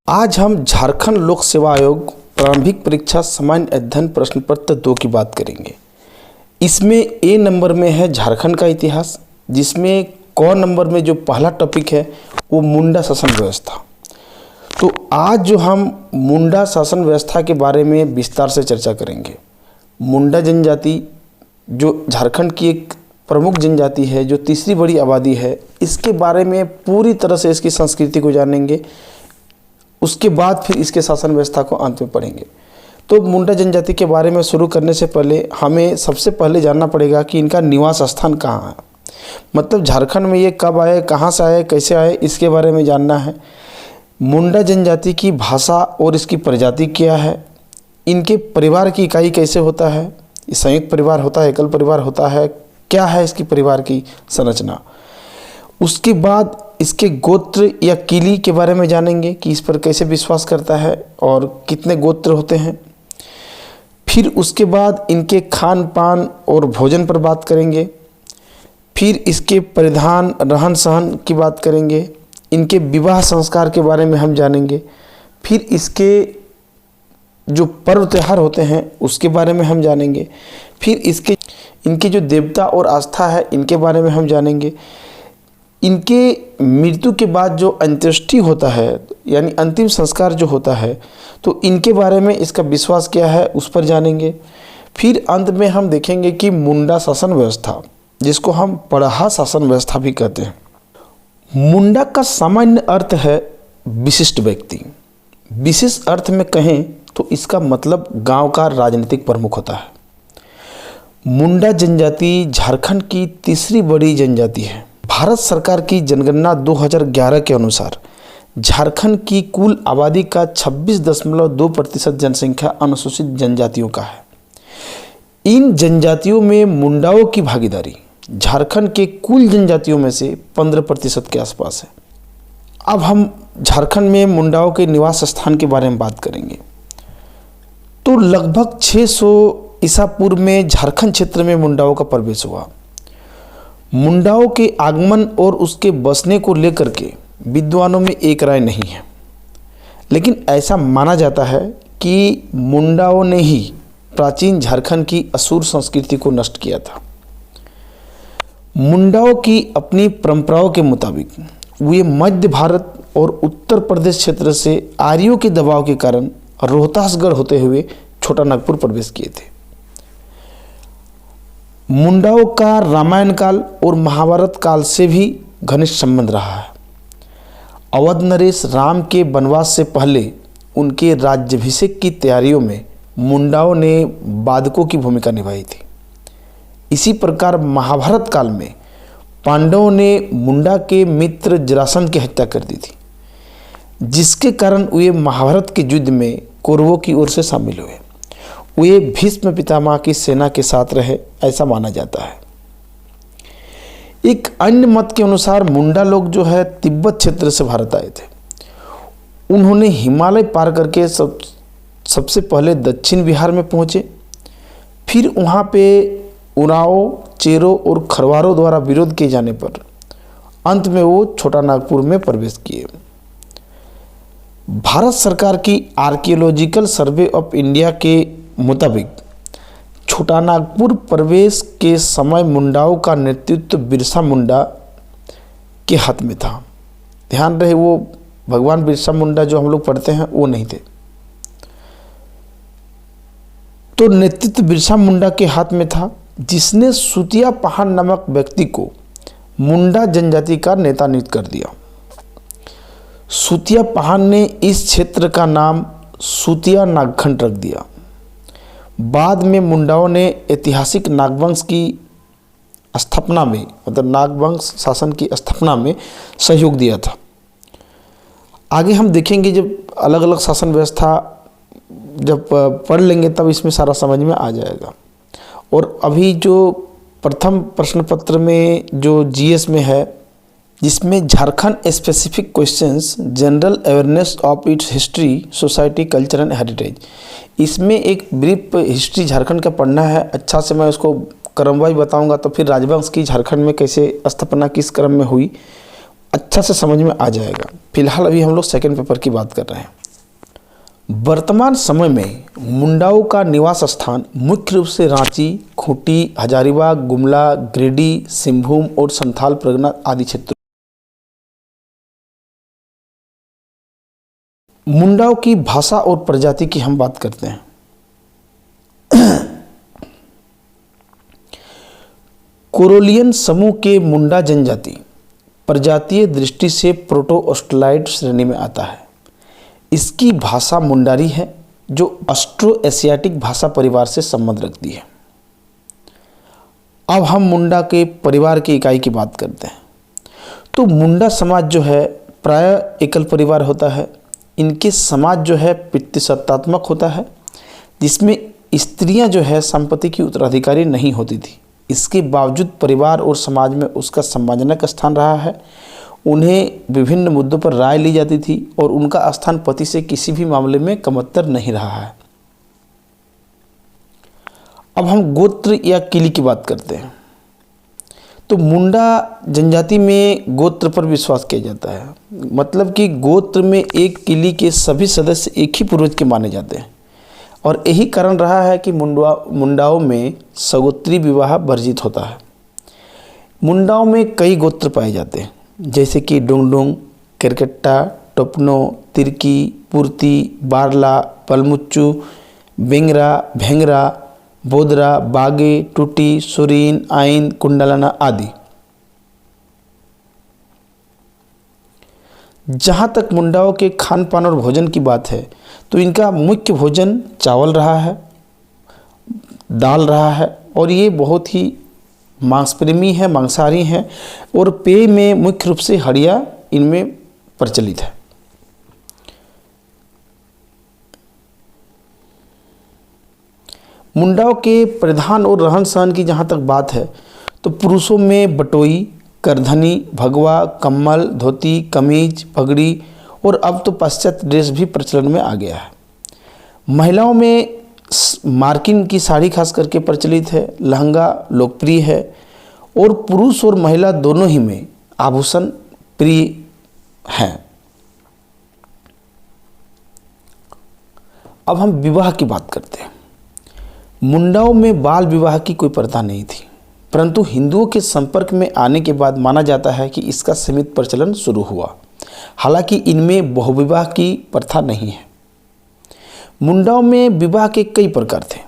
आज हम झारखंड लोक सेवा आयोग प्रारंभिक परीक्षा सामान्य अध्ययन प्रश्न पत्र 2 की बात करेंगे। इसमें ए नंबर में है झारखंड का इतिहास, जिसमें क नंबर में जो पहला टॉपिक है वो मुंडा शासन व्यवस्था। तो आज जो हम मुंडा शासन व्यवस्था के बारे में विस्तार से चर्चा करेंगे। मुंडा जनजाति जो झारखंड की एक प्रमुख जनजाति है, जो तीसरी बड़ी आबादी है, इसके बारे में पूरी तरह से इसकी संस्कृति को जानेंगे। उसके बाद फिर इसके शासन व्यवस्था को अंत में पढ़ेंगे। तो मुंडा जनजाति के बारे में शुरू करने से पहले हमें सबसे पहले जानना पड़ेगा कि इनका निवास स्थान कहाँ है। मतलब झारखंड में ये कब आए, कहाँ से आए, कैसे आए, इसके बारे में जानना है। मुंडा जनजाति की भाषा और इसकी प्रजाति क्या है, इनके परिवार की इकाई कैसे होता है, संयुक्त परिवार होता है, एकल परिवार होता है, क्या है इसकी परिवार की संरचना। उसके बाद इसके गोत्र या किली के बारे में जानेंगे कि इस पर कैसे विश्वास करता है और कितने गोत्र होते हैं। फिर उसके बाद इनके खान पान और भोजन पर बात करेंगे। फिर इसके परिधान, रहन सहन की बात करेंगे। इनके विवाह संस्कार के बारे में हम जानेंगे। फिर इसके जो पर्व त्यौहार होते हैं उसके बारे में हम जानेंगे। फिर इनके जो देवता और आस्था है इनके बारे में हम जानेंगे। इनके मृत्यु के बाद जो अंत्येष्टि होता है, यानी अंतिम संस्कार जो होता है, तो इनके बारे में इसका विश्वास क्या है उस पर जानेंगे। फिर अंत में हम देखेंगे कि मुंडा शासन व्यवस्था, जिसको हम पड़हा शासन व्यवस्था भी कहते हैं। मुंडा का सामान्य अर्थ है विशिष्ट व्यक्ति। विशेष अर्थ में कहें तो इसका मतलब गांव का राजनीतिक प्रमुख होता है। मुंडा जनजाति झारखंड की तीसरी बड़ी जनजाति है। भारत सरकार की जनगणना 2011 के अनुसार झारखंड की कुल आबादी का 26.2% जनसंख्या अनुसूचित जनजातियों का है। इन जनजातियों में मुंडाओं की भागीदारी झारखंड के कुल जनजातियों में से 15% के आसपास है। अब हम झारखंड में मुंडाओं के निवास स्थान के बारे में बात करेंगे। तो लगभग 600 ईसा पूर्व में झारखंड क्षेत्र में मुंडाओं का प्रवेश हुआ। मुंडाओं के आगमन और उसके बसने को लेकर के विद्वानों में एक राय नहीं है, लेकिन ऐसा माना जाता है कि मुंडाओं ने ही प्राचीन झारखंड की असुर संस्कृति को नष्ट किया था। मुंडाओं की अपनी परंपराओं के मुताबिक वे मध्य भारत और उत्तर प्रदेश क्षेत्र से आर्यों के दबाव के कारण रोहतासगढ़ होते हुए छोटा नागपुर प्रवेश किए थे। मुंडाओं का रामायण काल और महाभारत काल से भी घनिष्ठ संबंध रहा है। अवध नरेश राम के वनवास से पहले उनके राज्याभिषेक की तैयारियों में मुंडाओं ने बाधकों की भूमिका निभाई थी। इसी प्रकार महाभारत काल में पांडवों ने मुंडा के मित्र जरासंध की हत्या कर दी थी, जिसके कारण वे महाभारत के युद्ध में कौरवों की ओर से शामिल हुए। वे भीष्म पितामह की सेना के साथ रहे, ऐसा माना जाता है। एक अन्य मत के अनुसार मुंडा लोग जो है तिब्बत क्षेत्र से भारत आए थे। उन्होंने हिमालय पार करके सबसे पहले दक्षिण बिहार में पहुँचे। फिर वहाँ पे उराओं, चेरों और खरवारों द्वारा विरोध किए जाने पर अंत में वो छोटा नागपुर में प्रवेश किए। भारत सरकार की आर्कियोलॉजिकल सर्वे ऑफ इंडिया के मुताबिक छोटा नागपुर प्रवेश के समय मुंडाओं का नेतृत्व बिरसा मुंडा के हाथ में था। ध्यान रहे, वो भगवान बिरसा मुंडा जो हम लोग पढ़ते हैं वो नहीं थे। तो नेतृत्व बिरसा मुंडा के हाथ में था, जिसने सुतिया पहाड़ नामक व्यक्ति को मुंडा जनजाति का नेता नियुक्त कर दिया। सुतिया पहाड़ ने इस क्षेत्र का नाम सुतिया नागखंड रख दिया। बाद में मुंडाओं ने ऐतिहासिक नागवंश की स्थापना में, मतलब नागवंश शासन की स्थापना में सहयोग दिया था। आगे हम देखेंगे, जब अलग अलग शासन व्यवस्था जब पढ़ लेंगे तब इसमें सारा समझ में आ जाएगा। और अभी जो प्रथम प्रश्न पत्र में जो जीएस में है, जिसमें Jharkhand specific questions, general awareness of its history, society, culture and heritage, इसमें एक ब्रीफ हिस्ट्री झारखंड का पढ़ना है। अच्छा से मैं उसको क्रमवाइज बताऊंगा, तो फिर राजवंश की झारखंड में कैसे स्थापना किस क्रम में हुई, अच्छा से समझ में आ जाएगा। फिलहाल अभी हम लोग सेकंड पेपर की बात कर रहे हैं। वर्तमान समय में मुंडाओं का निवास स्थान मुख्य रूप से रांची, खूंटी, हजारीबाग, गुमला, गिरिडीह, सिंहभूम और संथाल परगना आदि क्षेत्रों। मुंडाओं की भाषा और प्रजाति की हम बात करते हैं। कोरोलियन समूह के मुंडा जनजाति प्रजातीय दृष्टि से प्रोटो ऑस्ट्रेलाइड श्रेणी में आता है। इसकी भाषा मुंडारी है जो ऑस्ट्रो एशियाटिक भाषा परिवार से संबंध रखती है। अब हम मुंडा के परिवार की इकाई की बात करते हैं। तो मुंडा समाज जो है प्रायः एकल परिवार होता है। इनके समाज जो है पितृसत्तात्मक होता है, जिसमें स्त्रियां जो है संपत्ति की उत्तराधिकारी नहीं होती थी। इसके बावजूद परिवार और समाज में उसका सम्मानजनक स्थान रहा है। उन्हें विभिन्न मुद्दों पर राय ली जाती थी और उनका स्थान पति से किसी भी मामले में कमतर नहीं रहा है। अब हम गोत्र या किली की बात करते हैं। तो मुंडा जनजाति में गोत्र पर विश्वास किया जाता है, मतलब कि गोत्र में एक किली के सभी सदस्य एक ही पूर्वज के माने जाते हैं और यही कारण रहा है कि मुंडाओं में सगोत्री विवाह वर्जित होता है। मुंडाओं में कई गोत्र पाए जाते हैं, जैसे कि डुंगडुंग, केरकेट्टा, टोपनो, तिरकी, पूर्ति, बारला, पलमुच्चू, बेंगरा, भेंगरा, बोदरा, बागे, टूटी, सुरीन, आइन, कुंडलाना आदि। जहाँ तक मुंडाओं के खान पान और भोजन की बात है तो इनका मुख्य भोजन चावल रहा है, दाल रहा है और ये बहुत ही मांसप्रेमी है, मांसाहारी हैं और पेय में मुख्य रूप से हड़िया इनमें प्रचलित है। मुंडाओं के परिधान और रहन सहन की जहाँ तक बात है तो पुरुषों में बटोई, करधनी, भगवा, कम्बल, धोती, कमीज, पगड़ी और अब तो पाश्चात्य ड्रेस भी प्रचलन में आ गया है। महिलाओं में मार्किन की साड़ी खास करके प्रचलित है, लहंगा लोकप्रिय है और पुरुष और महिला दोनों ही में आभूषण प्रिय हैं। अब हम विवाह की बात करते हैं। मुंडाओं में बाल विवाह की कोई प्रथा नहीं थी, परंतु हिंदुओं के संपर्क में आने के बाद माना जाता है कि इसका सीमित प्रचलन शुरू हुआ। हालांकि इनमें बहुविवाह की प्रथा नहीं है। मुंडाओं में विवाह के कई प्रकार थे,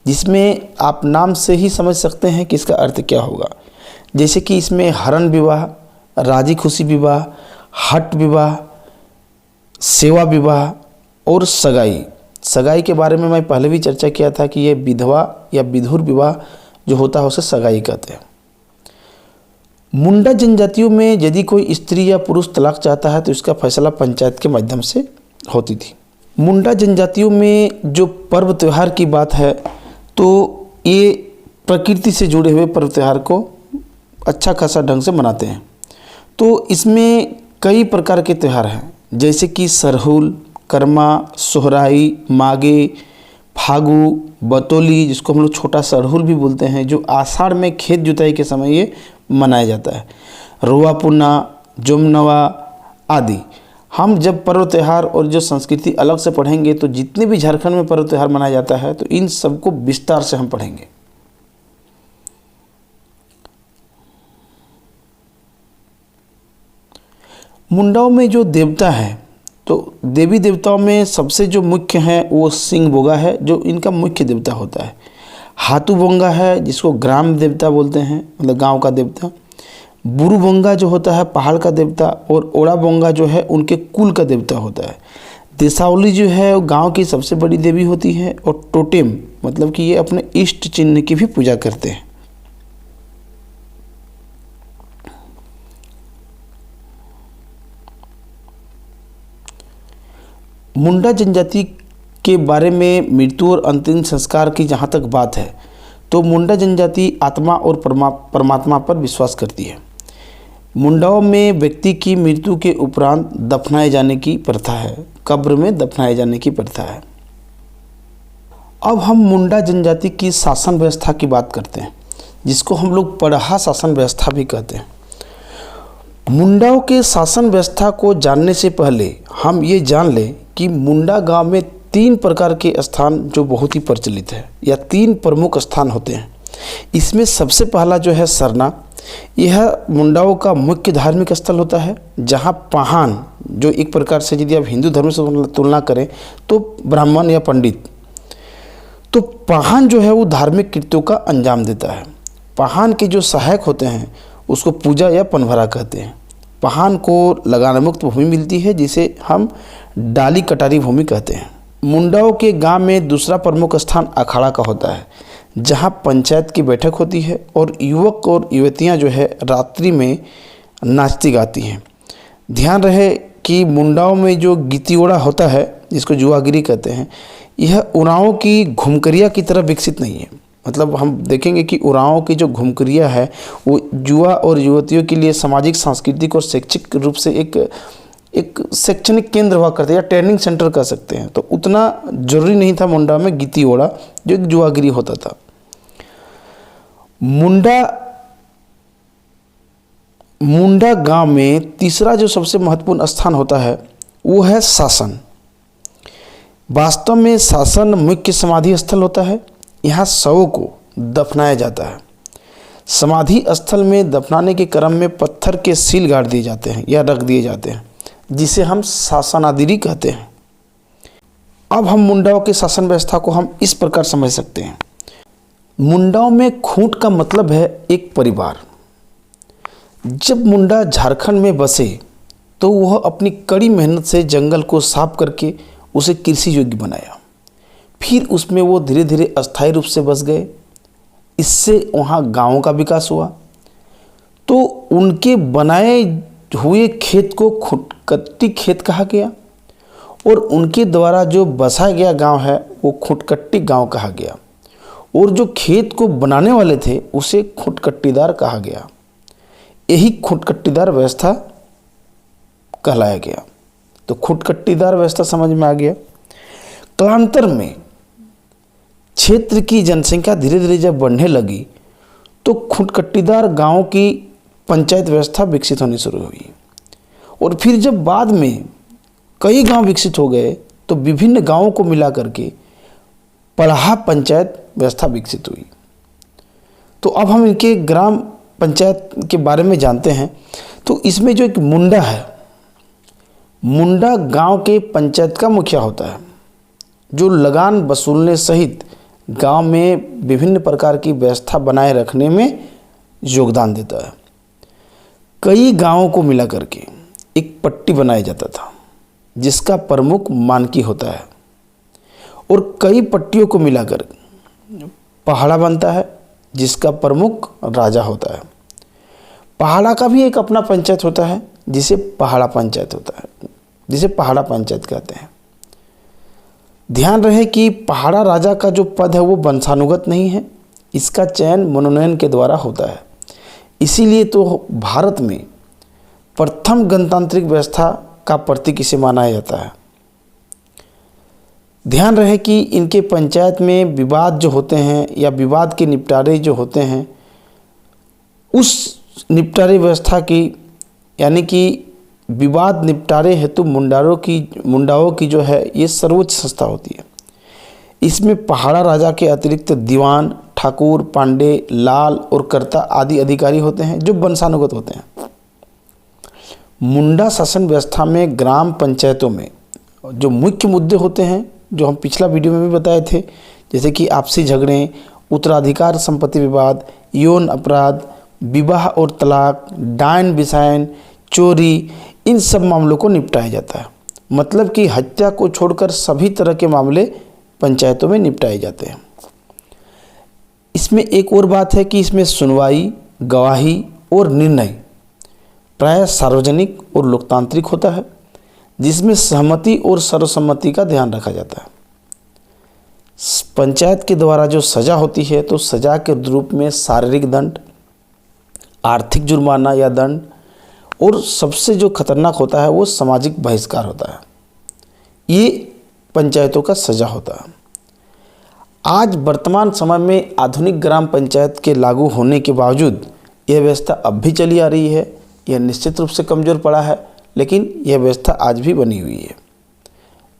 जिसमें आप नाम से ही समझ सकते हैं कि इसका अर्थ क्या होगा। जैसे कि इसमें हरण विवाह, राजी खुशी विवाह, हट विवाह, सेवा विवाह और सगाई। सगाई के बारे में मैं पहले भी चर्चा किया था कि ये विधवा या विधुर विवाह जो होता है उसे सगाई कहते हैं। मुंडा जनजातियों में यदि कोई स्त्री या पुरुष तलाक चाहता है तो इसका फैसला पंचायत के माध्यम से होती थी। मुंडा जनजातियों में जो पर्व त्यौहार की बात है तो ये प्रकृति से जुड़े हुए पर्व त्यौहार को अच्छा खासा ढंग से मनाते हैं। तो इसमें कई प्रकार के त्यौहार हैं, जैसे कि सरहुल, कर्मा, सोहराई, माघे, फागु, बतौली, जिसको हम लोग छोटा सरहुल भी बोलते हैं, जो आषाढ़ में खेत जुताई के समय ये मनाया जाता है, रोआपुना, जुमनवा आदि। हम जब पर्व त्यौहार और जो संस्कृति अलग से पढ़ेंगे तो जितने भी झारखंड में पर्व त्यौहार मनाया जाता है तो इन सबको विस्तार से हम पढ़ेंगे। मुंडाओं में जो देवता है तो देवी देवताओं में सबसे जो मुख्य हैं वो सिंह बोगा है, जो इनका मुख्य देवता होता है। हाथू बोंगा है, जिसको ग्राम देवता बोलते हैं, मतलब गांव का देवता। बुरु बोंगा जो होता है पहाड़ का देवता, और ओड़ा बोंगा जो है उनके कुल का देवता होता है। देसावली जो है वो गांव की सबसे बड़ी देवी होती है, और टोटेम मतलब कि ये अपने इष्ट चिन्ह की भी पूजा करते हैं। मुंडा जनजाति के बारे में मृत्यु और अंतिम संस्कार की जहाँ तक बात है तो मुंडा जनजाति आत्मा और परमात्मा पर विश्वास करती है। मुंडाओं में व्यक्ति की मृत्यु के उपरांत दफनाए जाने की प्रथा है, कब्र में दफनाए जाने की प्रथा है। अब हम मुंडा जनजाति की शासन व्यवस्था की बात करते हैं, जिसको हम लोग पढ़ा शासन व्यवस्था भी कहते हैं। मुंडाओं के शासन व्यवस्था को जानने से पहले हम ये जान लें कि मुंडा गांव में 3 प्रकार के स्थान जो बहुत ही प्रचलित है, या 3 प्रमुख स्थान होते हैं। इसमें सबसे पहला जो है सरना, यह मुंडाओं का मुख्य धार्मिक स्थल होता है, जहां पाहन, जो एक प्रकार से यदि आप हिंदू धर्म से तुलना करें तो ब्राह्मण या पंडित, तो पाहन जो है वो धार्मिक कृत्यों का अंजाम देता है। पाहन के जो सहायक होते हैं उसको पूजा या पनभरा कहते हैं। पाहन को लगाना मुक्त भूमि मिलती है, जिसे हम डाली कटारी भूमि कहते हैं। मुंडाओं के गांव में दूसरा प्रमुख स्थान अखाड़ा का होता है, जहां पंचायत की बैठक होती है और युवक और युवतियां जो है रात्रि में नाचती गाती हैं। ध्यान रहे कि मुंडाओं में जो गितियोड़ा होता है, जिसको जुआगिरी कहते हैं, यह उरांव की घुमकरिया की तरह विकसित नहीं है। मतलब हम देखेंगे कि उरांव की जो घुमकरिया है वो युवा और युवतियों के लिए सामाजिक, सांस्कृतिक और शैक्षिक रूप से एक शैक्षणिक केंद्र हुआ करते हैं, या ट्रेनिंग सेंटर कह सकते हैं। तो उतना जरूरी नहीं था मुंडा में गितियोड़ा, जो एक जुआगिरी होता था। मुंडा गांव में तीसरा जो सबसे महत्वपूर्ण स्थान होता है वो है शासन। वास्तव में शासन मुख्य समाधि स्थल होता है। यहाँ शवों को दफनाया जाता है। समाधि स्थल में दफनाने के क्रम में पत्थर के सील गाड़ दिए जाते हैं या रख दिए जाते हैं, जिसे हम शासनादिरी कहते हैं। अब हम मुंडाओं के शासन व्यवस्था को हम इस प्रकार समझ सकते हैं। मुंडाओं में खूंट का मतलब है एक परिवार। जब मुंडा झारखंड में बसे तो वह अपनी कड़ी मेहनत से जंगल को साफ करके उसे कृषि योग्य बनाया। फिर उसमें वो धीरे धीरे अस्थायी रूप से बस गए। इससे वहाँ गांवों का विकास हुआ। तो उनके बनाए हुए खेत को खुटकट्टी खेत कहा गया, और उनके द्वारा जो बसा गया गांव है वो खुटकट्टी गांव कहा गया, और जो खेत को बनाने वाले थे उसे खुटकट्टीदार कहा गया। यही खुटकट्टीदार व्यवस्था कहलाया गया। तो खुटकट्टीदार व्यवस्था समझ में आ गया। कालांतर में क्षेत्र की जनसंख्या धीरे धीरे जब बढ़ने लगी तो खुटकट्टीदार गांवों की पंचायत व्यवस्था विकसित होनी शुरू हुई, और फिर जब बाद में कई गांव विकसित हो गए तो विभिन्न गांवों को मिला करके पड़ाहा पंचायत व्यवस्था विकसित हुई। तो अब हम इनके ग्राम पंचायत के बारे में जानते हैं। तो इसमें जो एक मुंडा है, मुंडा गांव के पंचायत का मुखिया होता है, जो लगान वसूलने सहित गांव में विभिन्न प्रकार की व्यवस्था बनाए रखने में योगदान देता है। कई गांवों को मिला करके एक पट्टी बनाया जाता था, जिसका प्रमुख मानकी होता है, और कई पट्टियों को मिलाकर पहाड़ा बनता है, जिसका प्रमुख राजा होता है। पहाड़ा का भी एक अपना पंचायत होता है, जिसे पहाड़ा पंचायत होता है, जिसे पहाड़ा पंचायत कहते हैं। ध्यान रहे कि पहाड़ा राजा का जो पद है वो वंशानुगत नहीं है, इसका चयन मनोनयन के द्वारा होता है। इसीलिए तो भारत में प्रथम गणतांत्रिक व्यवस्था का प्रतीक इसे माना जाता है। ध्यान रहे कि इनके पंचायत में विवाद जो होते हैं या विवाद के निपटारे जो होते हैं, उस निपटारे व्यवस्था की, यानी कि विवाद निपटारे हेतु मुंडाओं की जो है ये सर्वोच्च संस्था होती है। इसमें पहाड़ा राजा के अतिरिक्त दीवान, ठाकुर, पांडे, लाल और कर्ता आदि अधिकारी होते हैं, जो वंशानुगत होते हैं। मुंडा शासन व्यवस्था में ग्राम पंचायतों में जो मुख्य मुद्दे होते हैं, जो हम पिछला वीडियो में भी बताए थे, जैसे कि आपसी झगड़े, उत्तराधिकार संपत्ति विवाद, यौन अपराध, विवाह और तलाक, डायन बिसायन, चोरी, इन सब मामलों को निपटाया जाता है। मतलब कि हत्या को छोड़कर सभी तरह के मामले पंचायतों में निपटाए जाते हैं। इसमें एक और बात है कि इसमें सुनवाई, गवाही और निर्णय प्रायः सार्वजनिक और लोकतांत्रिक होता है, जिसमें सहमति और सर्वसम्मति का ध्यान रखा जाता है। पंचायत के द्वारा जो सजा होती है, तो सजा के रूप में शारीरिक दंड, आर्थिक जुर्माना या दंड, और सबसे जो खतरनाक होता है वो सामाजिक बहिष्कार होता है। ये पंचायतों का सजा होता है। आज वर्तमान समय में आधुनिक ग्राम पंचायत के लागू होने के बावजूद यह व्यवस्था अब भी चली आ रही है। यह निश्चित रूप से कमज़ोर पड़ा है, लेकिन यह व्यवस्था आज भी बनी हुई है।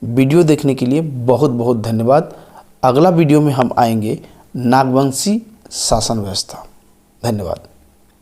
वीडियो देखने के लिए बहुत बहुत धन्यवाद। अगला वीडियो में हम आएंगे नागवंशी शासन व्यवस्था। धन्यवाद।